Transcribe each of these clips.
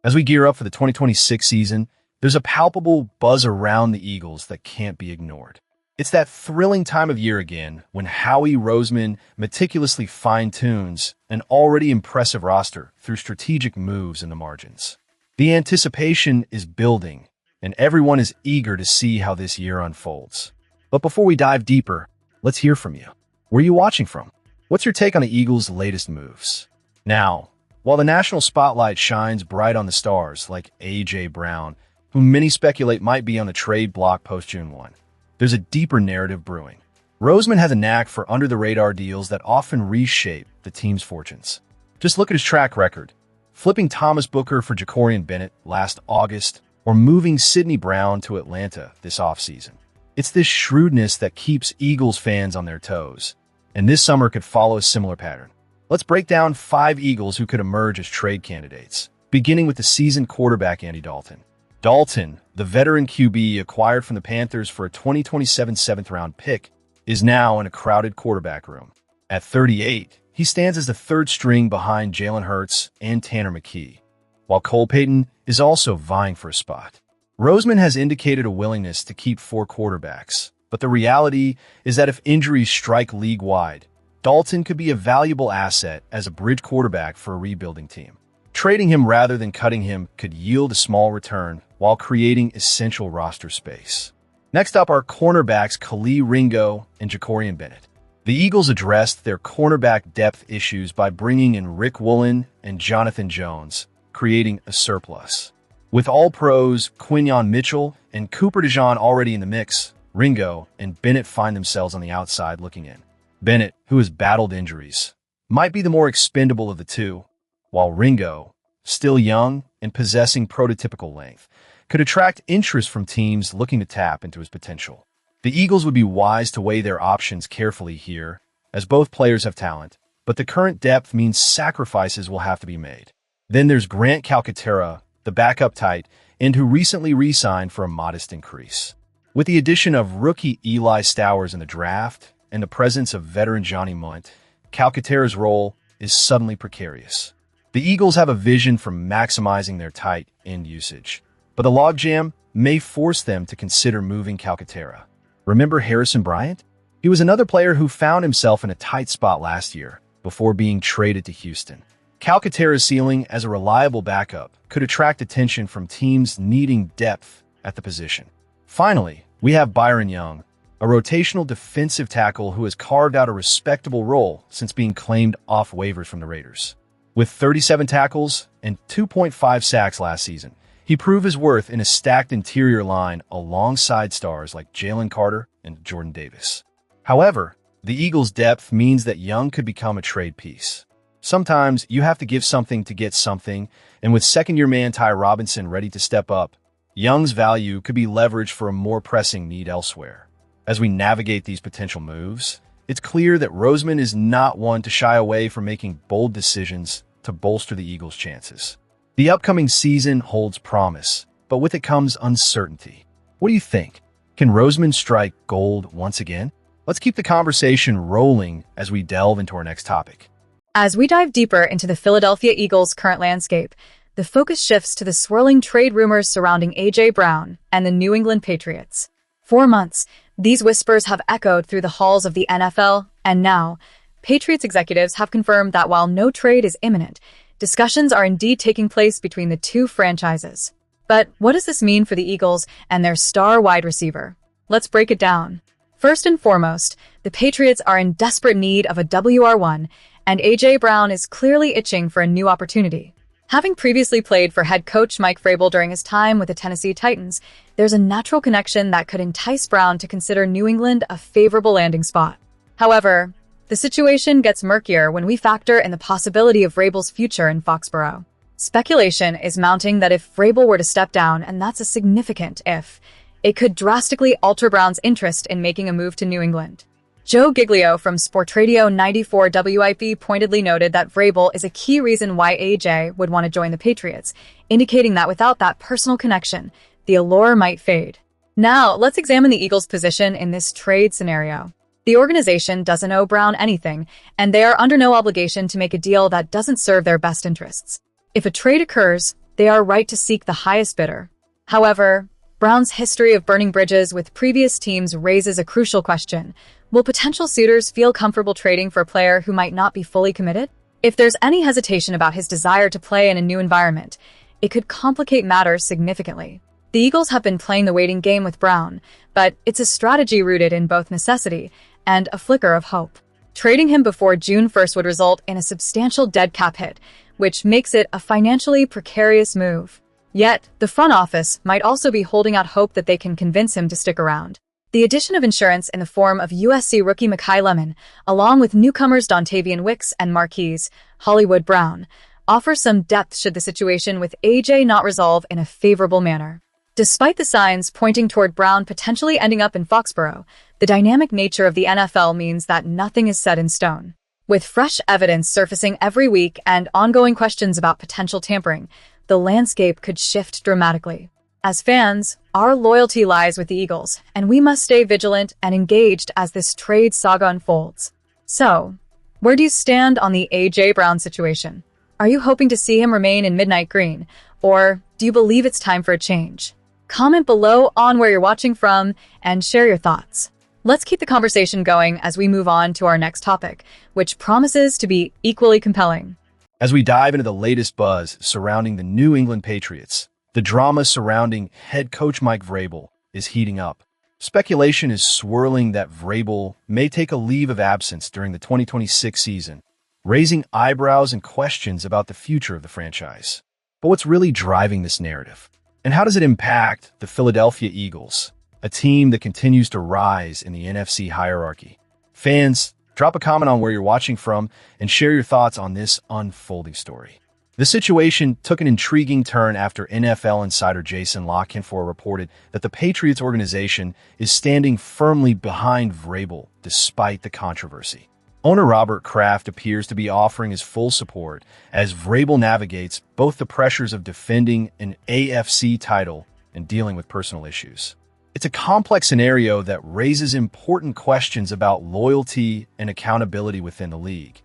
As we gear up for the 2026 season, there's a palpable buzz around the Eagles that can't be ignored. It's that thrilling time of year again when Howie Roseman meticulously fine-tunes an already impressive roster through strategic moves in the margins. The anticipation is building, and everyone is eager to see how this year unfolds. But before we dive deeper, let's hear from you. Where are you watching from? What's your take on the Eagles' latest moves? Now, while the national spotlight shines bright on the stars like J.Brown, who many speculate might be on the trade block post-June 1, there's a deeper narrative brewing. Roseman has a knack for under-the-radar deals that often reshape the team's fortunes. Just look at his track record. Flipping Thomas Booker for Jacorian Bennett last August, or moving Sidney Brown to Atlanta this offseason. It's this shrewdness that keeps Eagles fans on their toes, and this summer could follow a similar pattern. Let's break down 5 Eagles who could emerge as trade candidates, beginning with the seasoned quarterback Andy Dalton. Dalton, the veteran QB acquired from the Panthers for a 2027 7th-round pick, is now in a crowded quarterback room. At 38, he stands as the third string behind Jalen Hurts and Tanner McKee, while Cole Payton is also vying for a spot. Roseman has indicated a willingness to keep 4 quarterbacks, but the reality is that if injuries strike league-wide, Dalton could be a valuable asset as a bridge quarterback for a rebuilding team. Trading him rather than cutting him could yield a small return while creating essential roster space. Next up are cornerbacks Khalil Ringo and Jacorian Bennett. The Eagles addressed their cornerback depth issues by bringing in Rick Woolen and Jonathan Jones, creating a surplus. With All-Pros Quinyon Mitchell and Cooper DeJean already in the mix, Ringo and Bennett find themselves on the outside looking in. Bennett, who has battled injuries, might be the more expendable of the two, while Ringo, still young and possessing prototypical length, could attract interest from teams looking to tap into his potential. The Eagles would be wise to weigh their options carefully here, as both players have talent, but the current depth means sacrifices will have to be made. Then there's Grant Calcaterra, the backup tight end who recently re-signed for a modest increase. With the addition of rookie Eli Stowers in the draft and the presence of veteran Johnny Munt, Calcaterra's role is suddenly precarious. The Eagles have a vision for maximizing their tight end usage, but the logjam may force them to consider moving Calcaterra. Remember Harrison Bryant? He was another player who found himself in a tight spot last year before being traded to Houston. Calcaterra's ceiling as a reliable backup could attract attention from teams needing depth at the position. Finally, we have Byron Young, a rotational defensive tackle who has carved out a respectable role since being claimed off waivers from the Raiders. With 37 tackles and 2.5 sacks last season, he proved his worth in a stacked interior line alongside stars like Jalen Carter and Jordan Davis. However, the Eagles' depth means that Young could become a trade piece. Sometimes you have to give something to get something, and with second-year man Ty Robinson ready to step up, Young's value could be leveraged for a more pressing need elsewhere. As we navigate these potential moves, it's clear that Roseman is not one to shy away from making bold decisions to bolster the Eagles' chances. The upcoming season holds promise, but with it comes uncertainty. What do you think? Can Roseman strike gold once again? Let's keep the conversation rolling as we delve into our next topic. As we dive deeper into the Philadelphia Eagles' current landscape, the focus shifts to the swirling trade rumors surrounding A.J. Brown and the New England Patriots. For months, these whispers have echoed through the halls of the NFL, and now, Patriots executives have confirmed that while no trade is imminent, discussions are indeed taking place between the two franchises. But what does this mean for the Eagles and their star wide receiver? Let's break it down. First and foremost, the Patriots are in desperate need of a WR1, and A.J. Brown is clearly itching for a new opportunity. Having previously played for head coach Mike Vrabel during his time with the Tennessee Titans, there's a natural connection that could entice Brown to consider New England a favorable landing spot. However, the situation gets murkier when we factor in the possibility of Vrabel's future in Foxborough. Speculation is mounting that if Vrabel were to step down, and that's a significant if, it could drastically alter Brown's interest in making a move to New England. Joe Giglio from Sportradio 94 WIP pointedly noted that Vrabel is a key reason why AJ would want to join the Patriots, indicating that without that personal connection, the allure might fade. Now, let's examine the Eagles' position in this trade scenario. The organization doesn't owe Brown anything, and they are under no obligation to make a deal that doesn't serve their best interests. If a trade occurs, they are right to seek the highest bidder. However, Brown's history of burning bridges with previous teams raises a crucial question. Will potential suitors feel comfortable trading for a player who might not be fully committed? If there's any hesitation about his desire to play in a new environment, it could complicate matters significantly. The Eagles have been playing the waiting game with Brown, but it's a strategy rooted in both necessity and a flicker of hope. Trading him before June 1st would result in a substantial dead cap hit, which makes it a financially precarious move. Yet, the front office might also be holding out hope that they can convince him to stick around. The addition of insurance in the form of USC rookie Mekhi Lemon, along with newcomers Dontavian Wicks and Marquise Hollywood Brown, offers some depth should the situation with AJ not resolve in a favorable manner. Despite the signs pointing toward Brown potentially ending up in Foxborough, the dynamic nature of the NFL means that nothing is set in stone. With fresh evidence surfacing every week and ongoing questions about potential tampering, the landscape could shift dramatically. As fans, our loyalty lies with the Eagles, and we must stay vigilant and engaged as this trade saga unfolds. So, where do you stand on the A.J. Brown situation? Are you hoping to see him remain in midnight green, or do you believe it's time for a change? Comment below on where you're watching from and share your thoughts. Let's keep the conversation going as we move on to our next topic, which promises to be equally compelling. As we dive into the latest buzz surrounding the New England Patriots, the drama surrounding head coach Mike Vrabel is heating up. Speculation is swirling that Vrabel may take a leave of absence during the 2026 season, raising eyebrows and questions about the future of the franchise. But what's really driving this narrative? And how does it impact the Philadelphia Eagles, a team that continues to rise in the NFC hierarchy? Fans, drop a comment on where you're watching from and share your thoughts on this unfolding story. The situation took an intriguing turn after NFL insider Jason La Canfora reported that the Patriots organization is standing firmly behind Vrabel despite the controversy. Owner Robert Kraft appears to be offering his full support as Vrabel navigates both the pressures of defending an AFC title and dealing with personal issues. It's a complex scenario that raises important questions about loyalty and accountability within the league,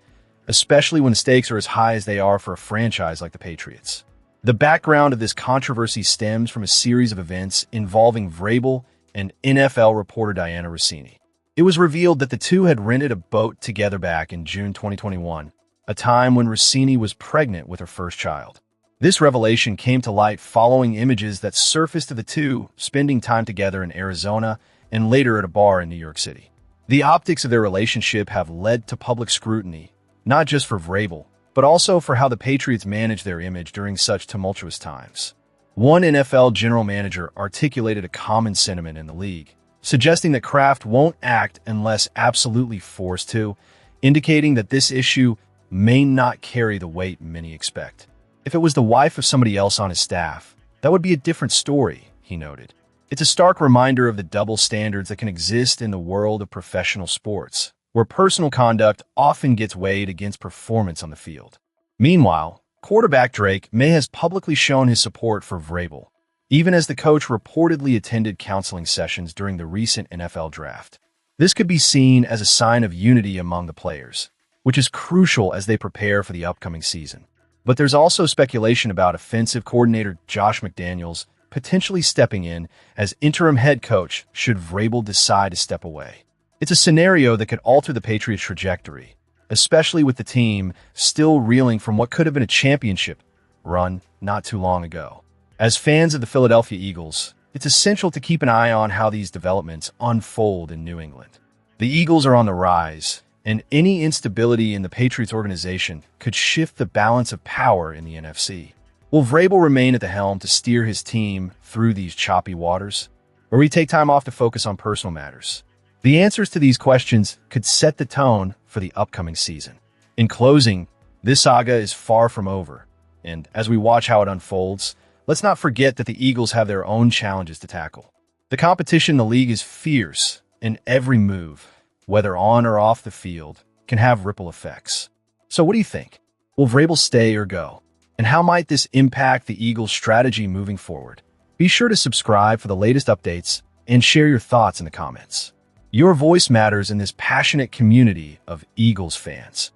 especially when the stakes are as high as they are for a franchise like the Patriots. The background of this controversy stems from a series of events involving Vrabel and NFL reporter Diana Rossini. It was revealed that the two had rented a boat together back in June 2021, a time when Rossini was pregnant with her first child. This revelation came to light following images that surfaced of the two spending time together in Arizona and later at a bar in New York City. The optics of their relationship have led to public scrutiny, not just for Vrabel, but also for how the Patriots manage their image during such tumultuous times. One NFL general manager articulated a common sentiment in the league, suggesting that Kraft won't act unless absolutely forced to, indicating that this issue may not carry the weight many expect. If it was the wife of somebody else on his staff, that would be a different story, he noted. It's a stark reminder of the double standards that can exist in the world of professional sports, where personal conduct often gets weighed against performance on the field. Meanwhile, quarterback Drake May has publicly shown his support for Vrabel, even as the coach reportedly attended counseling sessions during the recent NFL draft. This could be seen as a sign of unity among the players, which is crucial as they prepare for the upcoming season. But there's also speculation about offensive coordinator Josh McDaniels potentially stepping in as interim head coach should Vrabel decide to step away. It's a scenario that could alter the Patriots' trajectory, especially with the team still reeling from what could have been a championship run not too long ago. As fans of the Philadelphia Eagles, it's essential to keep an eye on how these developments unfold in New England. The Eagles are on the rise, and any instability in the Patriots organization could shift the balance of power in the NFC. Will Vrabel remain at the helm to steer his team through these choppy waters, or will he take time off to focus on personal matters? The answers to these questions could set the tone for the upcoming season. In closing, this saga is far from over, and as we watch how it unfolds, let's not forget that the Eagles have their own challenges to tackle. The competition in the league is fierce, and every move, whether on or off the field, can have ripple effects. So what do you think? Will Vrabel stay or go? And how might this impact the Eagles' strategy moving forward? Be sure to subscribe for the latest updates and share your thoughts in the comments. Your voice matters in this passionate community of Eagles fans.